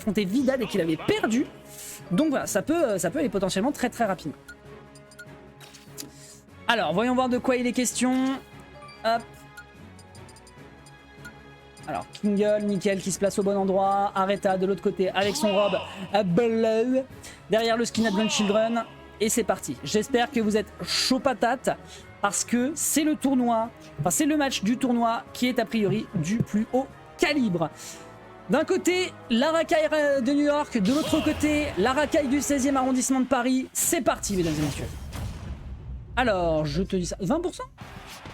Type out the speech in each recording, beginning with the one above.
affronté Vidal et qu'il avait perdu. Donc voilà, ça peut aller potentiellement très très rapidement. Alors, voyons voir de quoi il est question. Hop. Alors, Kingle, nickel, qui se place au bon endroit. Areta de l'autre côté avec son robe bleu. Derrière le skin Advent Children. Et c'est parti. J'espère que vous êtes chaud patate. Parce que c'est le tournoi. Enfin, c'est le match du tournoi qui est a priori du plus haut calibre. D'un côté, la racaille de New York. De l'autre côté, la racaille du 16e arrondissement de Paris. C'est parti, mesdames et messieurs. Alors, je te dis ça. 20%?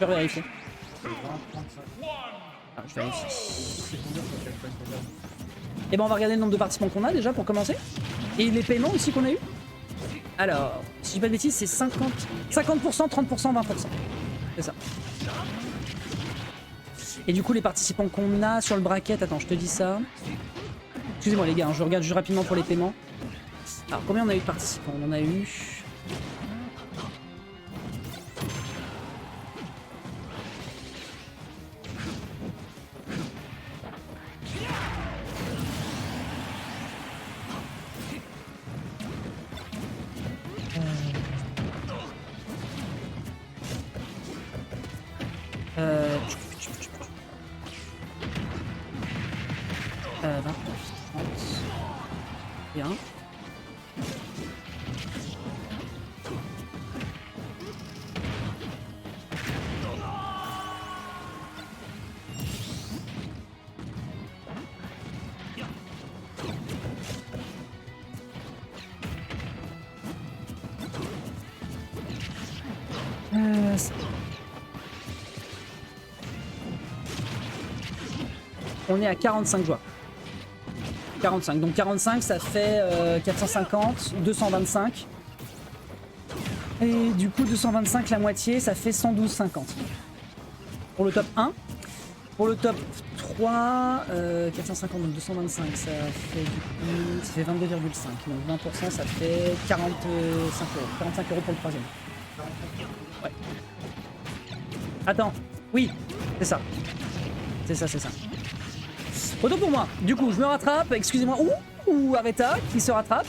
Je vais vérifier. Ah, je vérifie. Et ben on va regarder le nombre de participants qu'on a déjà pour commencer. Et les paiements aussi qu'on a eu. Alors, si je dis pas de bêtises, c'est 50%, 30%, 20%. C'est ça. Et du coup, les participants qu'on a sur le bracket, attends, je te dis ça. Excusez-moi les gars, hein, je regarde juste rapidement pour les paiements. Alors, combien on a eu de participants? On en a eu... Bien. On est à 45 joueurs. 45, donc 45 ça fait 450, 225. Et du coup 225 la moitié ça fait 112,50. Pour le top 1. Pour le top 3, 450 donc 225 ça fait du coup, ça fait 22,5. Donc 20% ça fait 45 euros. 45 euros pour le troisième. Ouais. Attends, oui, c'est ça. C'est ça, c'est ça. Autant pour moi, du coup je me rattrape, excusez-moi, ou Areta qui se rattrape,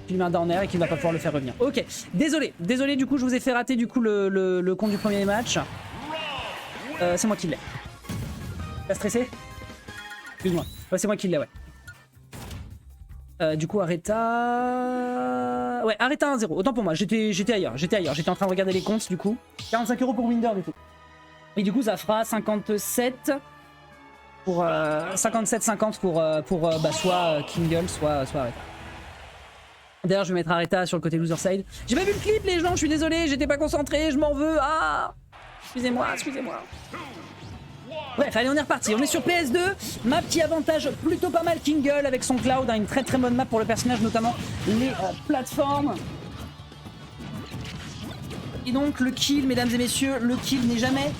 qui met un downer et qui ne va pas pouvoir le faire revenir. Ok, désolé du coup je vous ai fait rater du coup le compte du premier match. C'est moi qui l'ai. T'as stressé? Excuse-moi, ouais, c'est moi qui l'ai, ouais. Du coup Areta... Ouais, Areta 1-0, autant pour moi, j'étais ailleurs, j'étais en train de regarder les comptes du coup. 45 euros pour Winder du coup. Et du coup ça fera 57... pour 57,50 pour bah, soit Kingle, soit Areta. D'ailleurs, je vais mettre Areta sur le côté loser side. J'ai pas vu le clip, les gens, je suis désolé, j'étais pas concentré, je m'en veux. Ah, excusez-moi. Bref, allez, on est reparti. On est sur PS2. Map qui avantage plutôt pas mal Kingle avec son Cloud. Hein, une très très bonne map pour le personnage, notamment les plateformes. Et donc le kill, mesdames et messieurs, le kill n'est jamais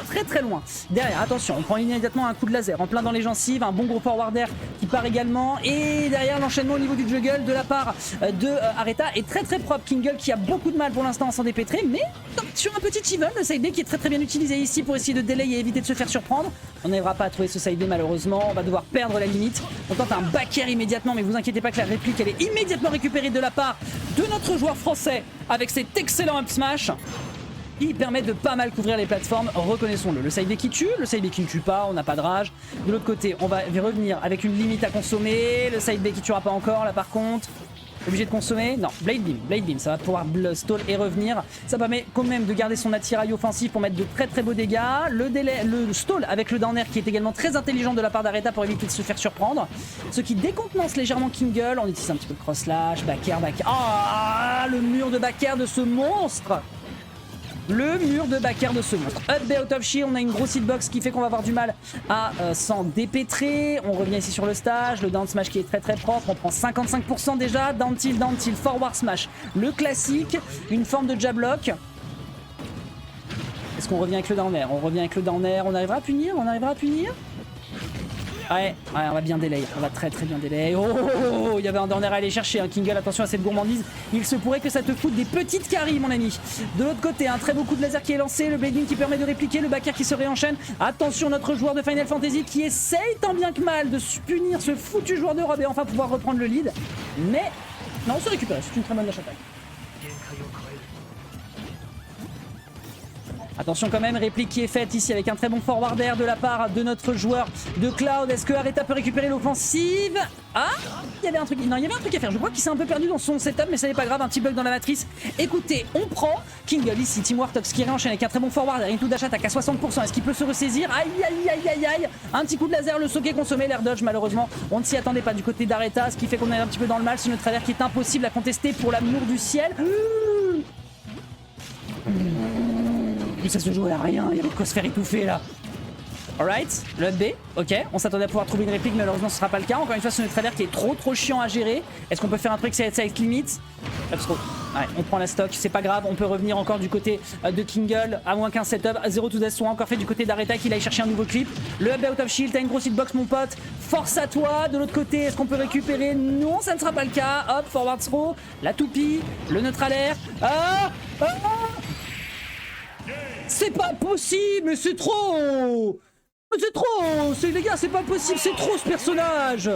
très très loin. Derrière, attention, on prend immédiatement un coup de laser en plein dans les gencives, un bon gros forwarder qui part également. Et derrière, l'enchaînement au niveau du juggle de la part de Areta est très très propre. Kingle qui a beaucoup de mal pour l'instant à s'en dépêtrer, mais sur un petit even, le side B qui est très très bien utilisé ici pour essayer de delay et éviter de se faire surprendre. On n'arrivera pas à trouver ce side B malheureusement, on va devoir perdre la limite. On tente un back air immédiatement, mais vous inquiétez pas que la réplique elle est immédiatement récupérée de la part de notre joueur français avec cet excellent up smash qui permet de pas mal couvrir les plateformes, reconnaissons-le. Le side B qui tue, le side B qui ne tue pas, on n'a pas de rage. De l'autre côté, on va revenir avec une limite à consommer. Le side B qui tuera pas encore, là par contre. Obligé de consommer? Non, Blade Beam, ça va pouvoir stall et revenir. Ça permet quand même de garder son attirail offensif pour mettre de très très beaux dégâts. Le stall avec le downer qui est également très intelligent de la part d'Areta pour éviter de se faire surprendre. Ce qui décontenance légèrement Kingle. On utilise un petit peu de cross slash, back air. Ah, le mur de back air de ce monstre! Le mur de back air de ce monstre. Up B out of shield, on a une grosse hitbox qui fait qu'on va avoir du mal à s'en dépêtrer. On revient ici sur le stage, le down smash qui est très très propre. On prend 55% déjà. Down tilt, forward smash. Le classique, une forme de jab lock. Est-ce qu'on revient avec le downer? On revient avec le downer. On arrivera à punir? Ouais, on va bien délai, on va très bien délai. Oh, il y avait un down air à aller chercher, hein. Kingle, attention à cette gourmandise. Il se pourrait que ça te foute des petites carries, mon ami. De l'autre côté, un très beau coup de laser qui est lancé, le blading qui permet de répliquer, le backer qui se réenchaîne. Attention, notre joueur de Final Fantasy qui essaye tant bien que mal de punir ce foutu joueur de robe et enfin pouvoir reprendre le lead. Mais non, on se récupère, c'est une très bonne dash attack. Attention quand même, réplique qui est faite ici avec un très bon forward air de la part de notre joueur de Cloud. Est-ce que Areta peut récupérer l'offensive? Ah, il y avait un truc, non, il y avait un truc à faire. Je crois qu'il s'est un peu perdu dans son setup, mais ça n'est pas grave, un petit bug dans la matrice. Écoutez, on prend Kingle ici, Team Wartox qui réenchaîne avec un très bon forward air, une tout dash attack à 60%. Est-ce qu'il peut se ressaisir? Aïe, aïe, aïe, aïe, aïe. Un petit coup de laser, le socket consommé, l'air dodge, malheureusement, on ne s'y attendait pas du côté d'Areta, ce qui fait qu'on est un petit peu dans le mal. C'est notre air qui est impossible à contester pour l'amour du ciel. Ça se jouait à rien, il y avait quoi se faire étouffer là. Alright, le B, ok, on s'attendait à pouvoir trouver une réplique, mais malheureusement ce sera pas le cas. Encore une fois, c'est notre alerte qui est trop chiant à gérer. Est-ce qu'on peut faire un truc avec limite? Ouais, on prend la stock, c'est pas grave, on peut revenir encore du côté de Kingle, à moins qu'un setup. 0 to death soit encore fait du côté d'Areta qui aille chercher un nouveau clip. Le up out of shield, t'as une grosse hitbox mon pote, force à toi. De l'autre côté, est-ce qu'on peut récupérer? Non, ça ne sera pas le cas. Hop, forward throw, la toupie, le neutral air. C'est pas possible, mais c'est trop! C'est trop! Les gars, c'est pas possible, c'est trop ce personnage!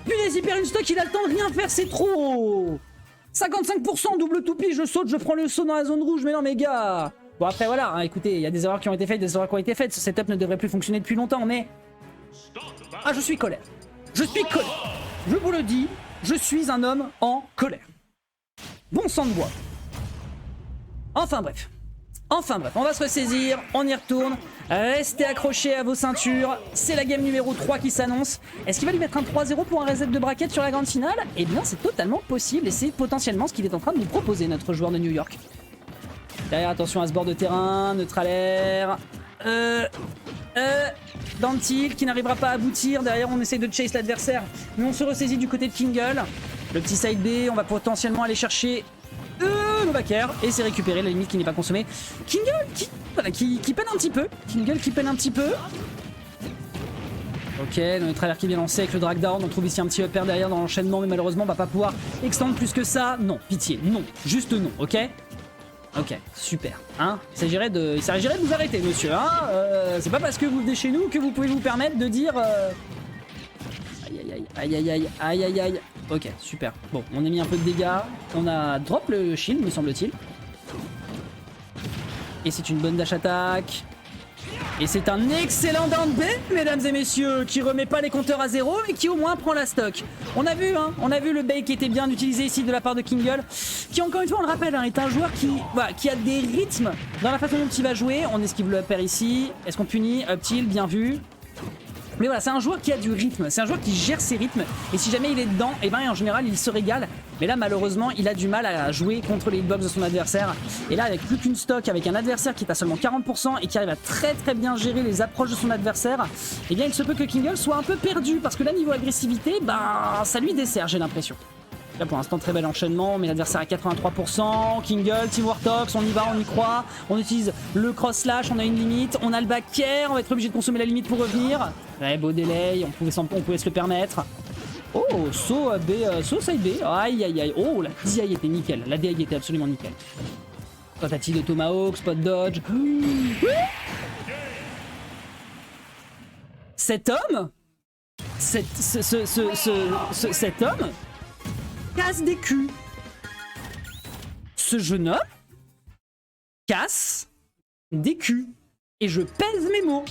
Punaise, il perd une stock, il a le temps de rien faire, c'est trop! 55% double toupie, je saute, je prends le saut dans la zone rouge, mais non, mes gars! Bon, après, voilà, hein, écoutez, il y a des erreurs qui ont été faites, des erreurs qui ont été faites. Ce setup ne devrait plus fonctionner depuis longtemps, mais. Ah, je suis colère. Je suis colère. Je vous le dis, je suis un homme en colère. Bon sang de bois. Enfin bref, on va se ressaisir, on y retourne, restez accrochés à vos ceintures, c'est la game numéro 3 qui s'annonce. Est-ce qu'il va lui mettre un 3-0 pour un reset de bracket sur la grande finale? Eh bien c'est totalement possible et c'est potentiellement ce qu'il est en train de nous proposer, notre joueur de New York. Derrière, attention à ce bord de terrain, neutral air, dans le tilt qui n'arrivera pas à aboutir. Derrière on essaye de chase l'adversaire, mais on se ressaisit du côté de Kingle. Le petit side B, on va potentiellement aller chercher le backer et c'est récupéré, la limite qui n'est pas consommée. Kingle qui peine un petit peu. Kingle qui peine un petit peu. Ok, le travers qui vient lancer avec le drag down. On trouve ici un petit upper derrière dans l'enchaînement, mais malheureusement on va pas pouvoir extendre plus que ça. Non, pitié, non, juste non, ok. Ok, super. Hein, il s'agirait de vous arrêter, monsieur. Hein, c'est pas parce que vous venez chez nous que vous pouvez vous permettre de dire. Aïe aïe aïe aïe aïe aïe aïe. Ok, super. Bon, on a mis un peu de dégâts. On a drop le shield, me semble-t-il. Et c'est une bonne dash attack. Et c'est un excellent down B, mesdames et messieurs, qui remet pas les compteurs à zéro, mais qui au moins prend la stock. On a vu, hein, on a vu le bait qui était bien utilisé ici de la part de Kingle, qui encore une fois, on le rappelle, hein, est un joueur qui a des rythmes dans la façon dont il va jouer. On esquive le upper ici. Est-ce qu'on punit? Up tilt, bien vu. Mais voilà, c'est un joueur qui a du rythme, c'est un joueur qui gère ses rythmes, et si jamais il est dedans, et ben en général il se régale. Mais là malheureusement il a du mal à jouer contre les hitbox de son adversaire. Et là avec plus qu'une stock, avec un adversaire qui est à seulement 40% et qui arrive à très bien gérer les approches de son adversaire, et bien il se peut que Kingle soit un peu perdu, parce que là niveau agressivité, bah ça lui dessert, j'ai l'impression. Là pour l'instant très bel enchaînement, mais l'adversaire à 83%, Kingle, Team Wartox, on y va, on y croit, on utilise le cross slash, on a une limite, on a le back air, on va être obligé de consommer la limite pour revenir. Ouais, beau délai, on pouvait se le permettre. Oh, saut side B, aïe aïe aïe, oh la DI était nickel, la DI était absolument nickel. Tentative de Tomahawk, spot dodge. Cet homme, cet homme casse des culs. Ce jeune homme casse des culs. Et je pèse mes mots.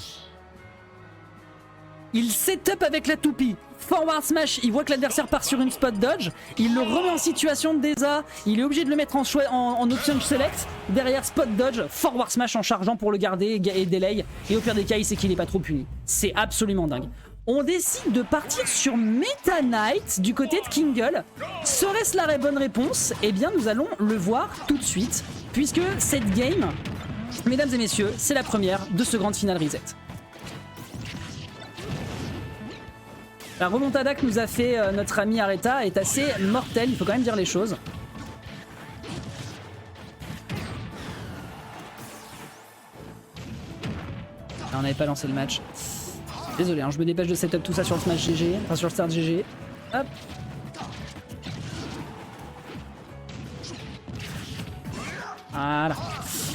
Il setup avec la toupie. Forward smash, il voit que l'adversaire part sur une spot dodge. Il le remet en situation de désa. Il est obligé de le mettre en option select. Derrière spot dodge, forward smash en chargeant pour le garder et delay. Et au pire des cas, il sait qu'il n'est pas trop puni. C'est absolument dingue. On décide de partir sur Meta Knight du côté de Kingle. Serait-ce la bonne réponse? Eh bien, nous allons le voir tout de suite, puisque cette game, mesdames et messieurs, c'est la première de ce grand final reset. La remontada que nous a fait notre ami Areta est assez mortelle, il faut quand même dire les choses. Ah, on n'avait pas lancé le match. Désolé, hein, je me dépêche de setup tout ça sur le Smash GG, enfin sur le Start GG. Hop. Voilà.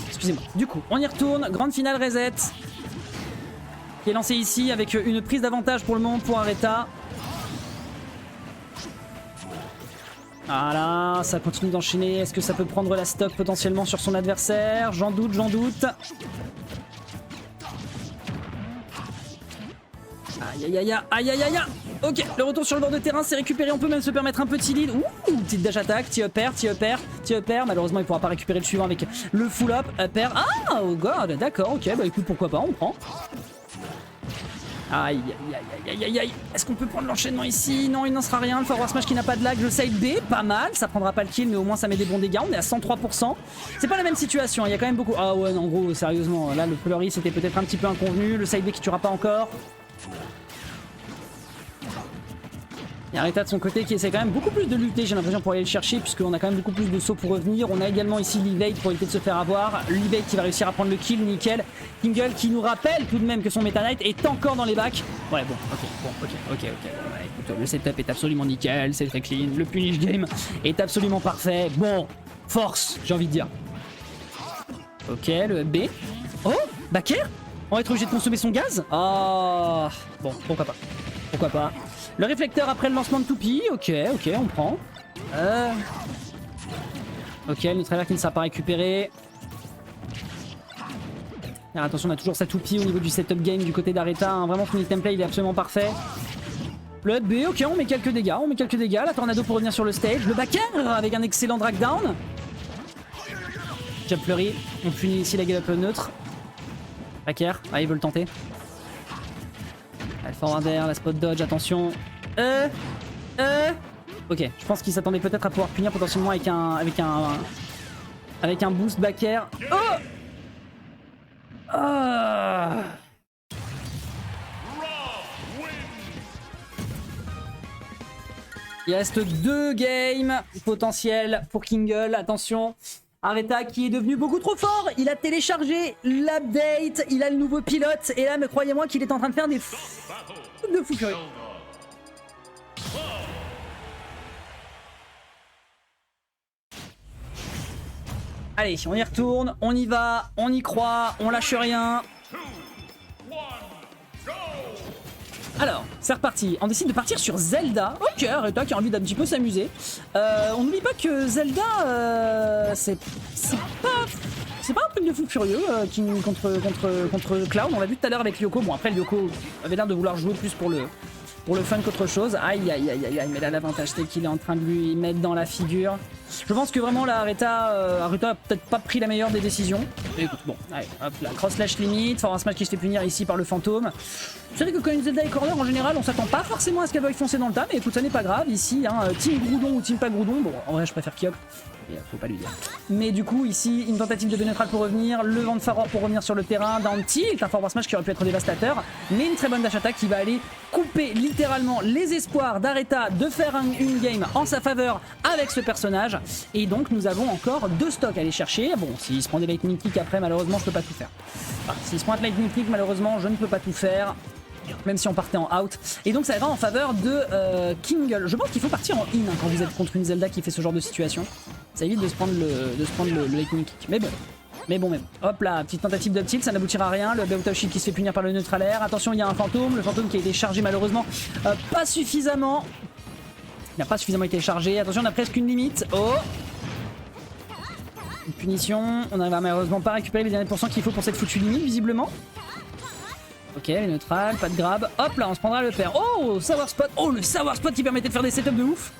Excusez-moi. Du coup, on y retourne. Grande finale reset. Qui est lancée ici avec une prise d'avantage pour le moment pour Areta. Voilà, ça continue d'enchaîner. Est-ce que ça peut prendre la stock potentiellement sur son adversaire? J'en doute, j'en doute. Aïe aïe aïe aïe aïe aïe. Ok, le retour sur le bord de terrain, c'est récupéré. On peut même se permettre un petit lead. Ouh, petite dash attack, petit upper, petit upper, petit upper. Malheureusement, il pourra pas récupérer le suivant avec le full up, upper. Ah, oh god, d'accord, ok, bah écoute, pourquoi pas, on prend. Aïe aïe aïe aïe aïe aïe. Est-ce qu'on peut prendre l'enchaînement ici? Non, il n'en sera rien. Le forward smash qui n'a pas de lag. Le side B, pas mal. Ça prendra pas le kill, mais au moins ça met des bons dégâts. On est à 103%. C'est pas la même situation. Il y a quand même beaucoup. Ah ouais, non, en gros, sérieusement. Là, le flurry, c'était peut-être un petit peu inconvenu. Le side B qui tuera pas encore. Il y a Areta de son côté qui essaie quand même beaucoup plus de lutter, j'ai l'impression, pour aller le chercher, puisqu'on a quand même beaucoup plus de sauts pour revenir. On a également ici l'evade pour éviter de se faire avoir. L'evade qui va réussir à prendre le kill, nickel. Kingle qui nous rappelle tout de même que son Meta Knight est encore dans les bacs. Ouais, bon, ok. Bon, écoute, le setup est absolument nickel, c'est très clean. Le punish game est absolument parfait. Bon, force, j'ai envie de dire. Ok, le B. Oh, Baker? On va être obligé de consommer son gaz? Ah, bon, pourquoi pas. Pourquoi pas. Le réflecteur après le lancement de toupie, ok, on prend. Ok, le travers qui ne sera pas récupéré. Alors, attention, on a toujours sa toupie au niveau du setup game du côté d'Areta. Hein. Vraiment, son item play, il est absolument parfait. Le B, ok, on met quelques dégâts, La tornado pour revenir sur le stage. Le backer avec un excellent drag down. Jump flurry, on punit ici la gallop neutre. Backer, ah, il veut le tenter. Le forward air, la spot dodge, attention. Ok, je pense qu'il s'attendait peut-être à pouvoir punir potentiellement avec un boost back air. Oh, Il reste 2 games potentiels pour Kingle. Attention. Areta qui est devenu beaucoup trop fort. Il a téléchargé l'update, il a le nouveau pilote. Et là, mais croyez-moi qu'il est en train de faire des fous furieux. Allez, on y retourne, on y va, on y croit, on lâche rien. Alors, c'est reparti. On décide de partir sur Zelda. Ok, Areta qui a envie d'un petit peu s'amuser. On n'oublie pas que Zelda, c'est pas un truc de fou furieux contre Cloud. On l'a vu tout à l'heure avec Lyoko. Bon, après, Lyoko avait l'air de vouloir jouer plus pour le fun qu'autre chose. Aïe, aïe, aïe, aïe, aïe. Mais là, l'avantage, c'est qu'il est en train de lui mettre dans la figure. Je pense que vraiment, là, Areta a peut-être pas pris la meilleure des décisions. Mais écoute, bon, allez, hop là. Cross slash limite. Forward smash qui se fait punir ici par le fantôme. C'est vrai que quand une Zelda est corner, en général, on s'attend pas forcément à ce qu'elle veuille foncer dans le tas. Mais écoute, ça n'est pas grave. Ici, hein, team Groudon ou team pas Groudon. Bon, en vrai, je préfère Kyok. Faut pas lui dire. Mais du coup, ici, une tentative de neutral pour revenir, le vent de Faror pour revenir sur le terrain, down tilt, un forward smash qui aurait pu être dévastateur, mais une très bonne dash attack qui va aller couper littéralement les espoirs d'Areta de faire une game en sa faveur avec ce personnage. Et donc, nous avons encore 2 stocks à aller chercher. Bon, s'il se prend des lightning kicks après, malheureusement, je peux pas tout faire. Enfin, s'il se prend un lightning kick, malheureusement, je ne peux pas tout faire. Même si on partait en out. Et donc ça va en faveur de Kingle. Je pense qu'il faut partir en in hein, quand vous êtes contre une Zelda qui fait ce genre de situation. Ça évite de se prendre le lightning kick. Mais bon. Hop là, petite tentative d'up tilt, ça n'aboutira à rien. Le Beautoshi qui se fait punir par le neutral air. Attention, il y a un fantôme. Le fantôme qui a été chargé malheureusement pas suffisamment. Il n'a pas suffisamment été chargé. Attention, on a presque une limite. Oh, une punition. On n'arrive malheureusement pas à récupérer les derniers pourcents qu'il faut pour cette foutue limite, visiblement. Ok, le neutral, pas de grab. Hop là, on se prendra le pair. Oh, Sour Spot. Oh, le Sour Spot qui permettait de faire des setups de ouf.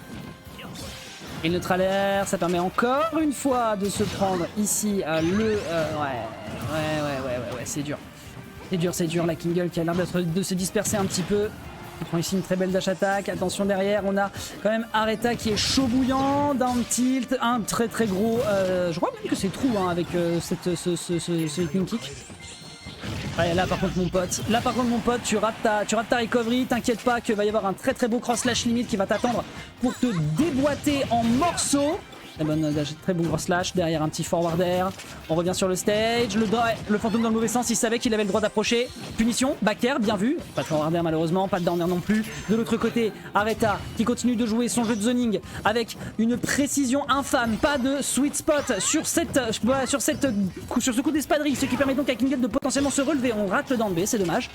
Et le neutral air, ça permet encore une fois de se prendre ici le... Ouais, c'est dur. C'est dur, la Kingle qui a l'air de se disperser un petit peu. Il prend ici une très belle dash attack. Attention derrière, on a quand même Areta qui est chaud bouillant. Down tilt, un très très gros... je crois même que c'est trou hein, avec ce lightning kick. Ouais, là par contre mon pote, tu rates ta recovery, t'inquiète pas qu'il va y avoir un très très beau cross slash limite qui va t'attendre pour te déboîter en morceaux. Très bon gros slash. Derrière un petit forward air. On revient sur le stage. Le fantôme dans le mauvais sens, il savait qu'il avait le droit d'approcher. Punition, back air, bien vu. Pas de forward air malheureusement, pas de down air non plus. De l'autre côté, Areta qui continue de jouer son jeu de zoning avec une précision infâme. Pas de sweet spot sur ce coup d'espadrille, ce qui permet donc à Kingel de potentiellement se relever. On rate le down B, c'est dommage.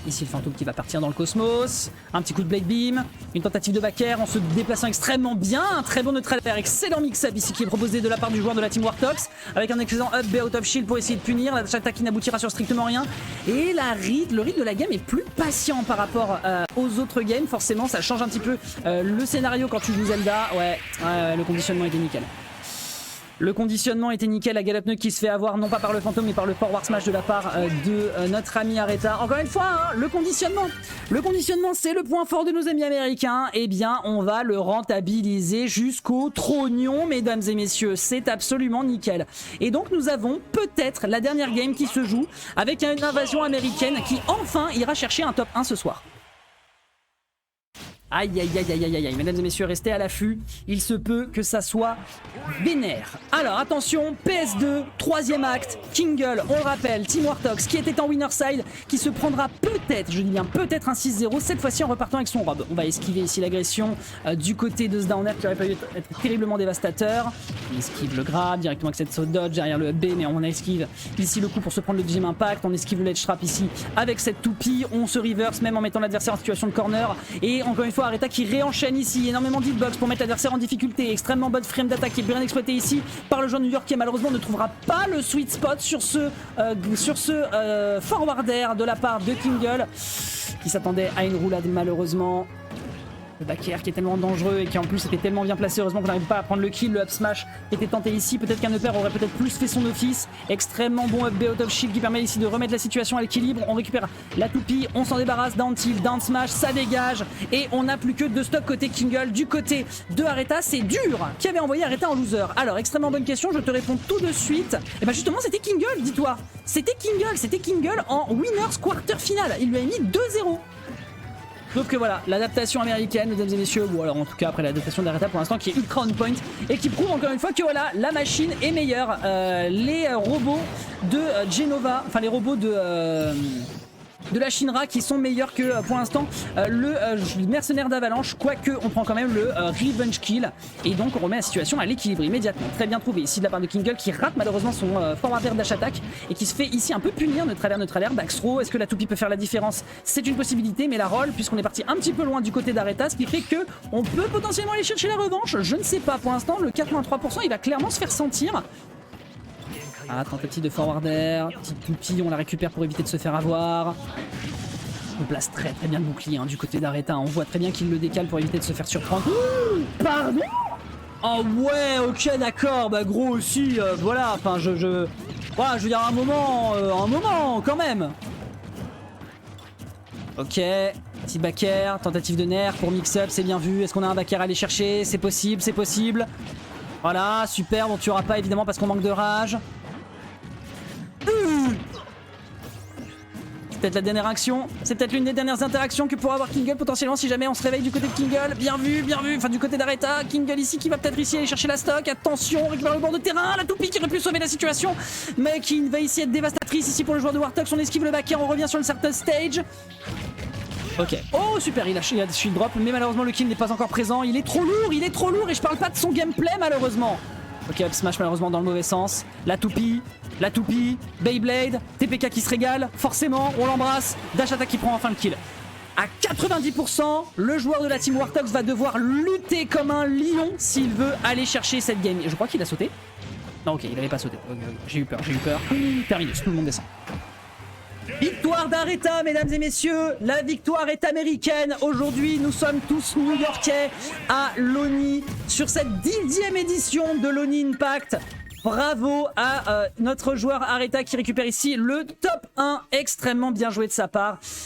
Ici le fantôme qui va partir dans le cosmos. Un petit coup de blade beam. Une tentative de back air en se déplaçant extrêmement bien. Un très bon neutral air. Excellent mix-up ici qui est proposé de la part du joueur de la team Warthogs. Avec un excellent up B out of shield pour essayer de punir. La attaque qui n'aboutira sur strictement rien. Et le rythme de la game est plus patient par rapport aux autres games. Forcément ça change un petit peu le scénario quand tu joues Zelda. Ouais, le conditionnement était nickel. Le conditionnement était nickel à Gallopneuc qui se fait avoir non pas par le fantôme mais par le forward smash de la part de notre ami Areta. Encore une fois, hein, le conditionnement c'est le point fort de nos amis américains. Eh bien on va le rentabiliser jusqu'au trognon mesdames et messieurs. C'est absolument nickel. Et donc nous avons peut-être la dernière game qui se joue avec une invasion américaine qui enfin ira chercher un top 1 ce soir. Aïe aïe aïe aïe aïe aïe, mesdames et messieurs, restez à l'affût, il se peut que ça soit vénère. Alors attention, PS2, troisième acte, Kingle, on le rappelle, Team Warthogs qui était en winner side, qui se prendra peut-être, je dis bien peut-être un 6-0, cette fois-ci en repartant avec son robe. On va esquiver ici l'agression du côté de ce down air qui aurait pu être terriblement dévastateur. On esquive le grab, directement avec cette saut dodge derrière le B, mais on esquive ici le coup pour se prendre le deuxième impact, on esquive le ledge trap ici avec cette toupie, on se reverse même en mettant l'adversaire en situation de corner, et encore une fois Areta qui réenchaîne ici, énormément d'hitbox pour mettre l'adversaire en difficulté, extrêmement bonne frame d'attaque qui est bien exploité ici par le joueur New York qui malheureusement ne trouvera pas le sweet spot sur ce forward air de la part de Kingle qui s'attendait à une roulade malheureusement. Le back air qui est tellement dangereux et qui en plus était tellement bien placé, heureusement qu'on n'arrive pas à prendre le kill. Le up smash était tenté ici, peut-être qu'un upper aurait peut-être plus fait son office. Extrêmement bon up B out of shield qui permet ici de remettre la situation à l'équilibre. On récupère la toupie, on s'en débarrasse, down tilt, down smash, ça dégage et on n'a plus que deux stocks côté Kingle. Du côté de Areta, c'est dur qui avait envoyé Areta en loser. Alors extrêmement bonne question, je te réponds tout de suite. Et bah justement c'était Kingle, dis-toi. C'était Kingle en winners quarter final. Il lui a mis 2-0. Sauf que voilà, l'adaptation américaine, mesdames et messieurs, ou alors en tout cas après l'adaptation d'Areta pour l'instant qui est ultra on point et qui prouve encore une fois que voilà, la machine est meilleure. Les robots de Genova, enfin les robots de la Shinra qui sont meilleurs que pour l'instant le mercenaire d'Avalanche, quoique on prend quand même le revenge kill et donc on remet la situation à l'équilibre immédiatement. Très bien trouvé ici de la part de Kingle qui rate malheureusement son forward air dash attack et qui se fait ici un peu punir. Neutre air, back throw, est-ce que la toupie peut faire la différence? C'est une possibilité, mais la roll, puisqu'on est parti un petit peu loin du côté d'Areta, ce qui fait que on peut potentiellement aller chercher la revanche, je ne sais pas pour l'instant. Le 83% il va clairement se faire sentir. Ah, tentative de forward air, petite toupie, on la récupère pour éviter de se faire avoir. On place très très bien le bouclier hein, du côté d'Areta, on voit très bien qu'il le décale pour éviter de se faire surprendre. Pardon? Oh ouais, ok d'accord, bah gros aussi, voilà, enfin voilà, je veux dire un moment quand même. Ok, petit back air, tentative de nerf pour mix-up, c'est bien vu. Est-ce qu'on a un back air à aller chercher? C'est possible, c'est possible. Voilà, super, on tuera pas évidemment parce qu'on manque de rage. C'est peut-être la dernière action, c'est peut-être l'une des dernières interactions que pourra avoir Kingle potentiellement si jamais on se réveille du côté de Kingle. Bien vu, enfin du côté d'Areta. Kingle ici qui va peut-être ici aller chercher la stock. Attention, on récupère le bord de terrain, la toupie qui aurait pu sauver la situation, mais qui va ici être dévastatrice ici pour le joueur de Warthogs. On esquive le back air, on revient sur le certain stage. Ok, oh super, il a shield drop, mais malheureusement le kill n'est pas encore présent. Il est trop lourd et je parle pas de son gameplay malheureusement. Ok, up smash malheureusement dans le mauvais sens. La toupie, Beyblade, TPK qui se régale, forcément, on l'embrasse. Dash attack qui prend enfin le kill. À 90%, le joueur de la team Warthogs va devoir lutter comme un lion s'il veut aller chercher cette game. Je crois qu'il a sauté. Non, ok, il avait pas sauté. J'ai eu peur. Terminus, tout le monde descend. Victoire d'Areta, mesdames et messieurs, la victoire est américaine. Aujourd'hui, nous sommes tous new-yorkais à l'ONI sur cette 10e édition de l'ONI Impact. Bravo à notre joueur Areta qui récupère ici le top 1, extrêmement bien joué de sa part.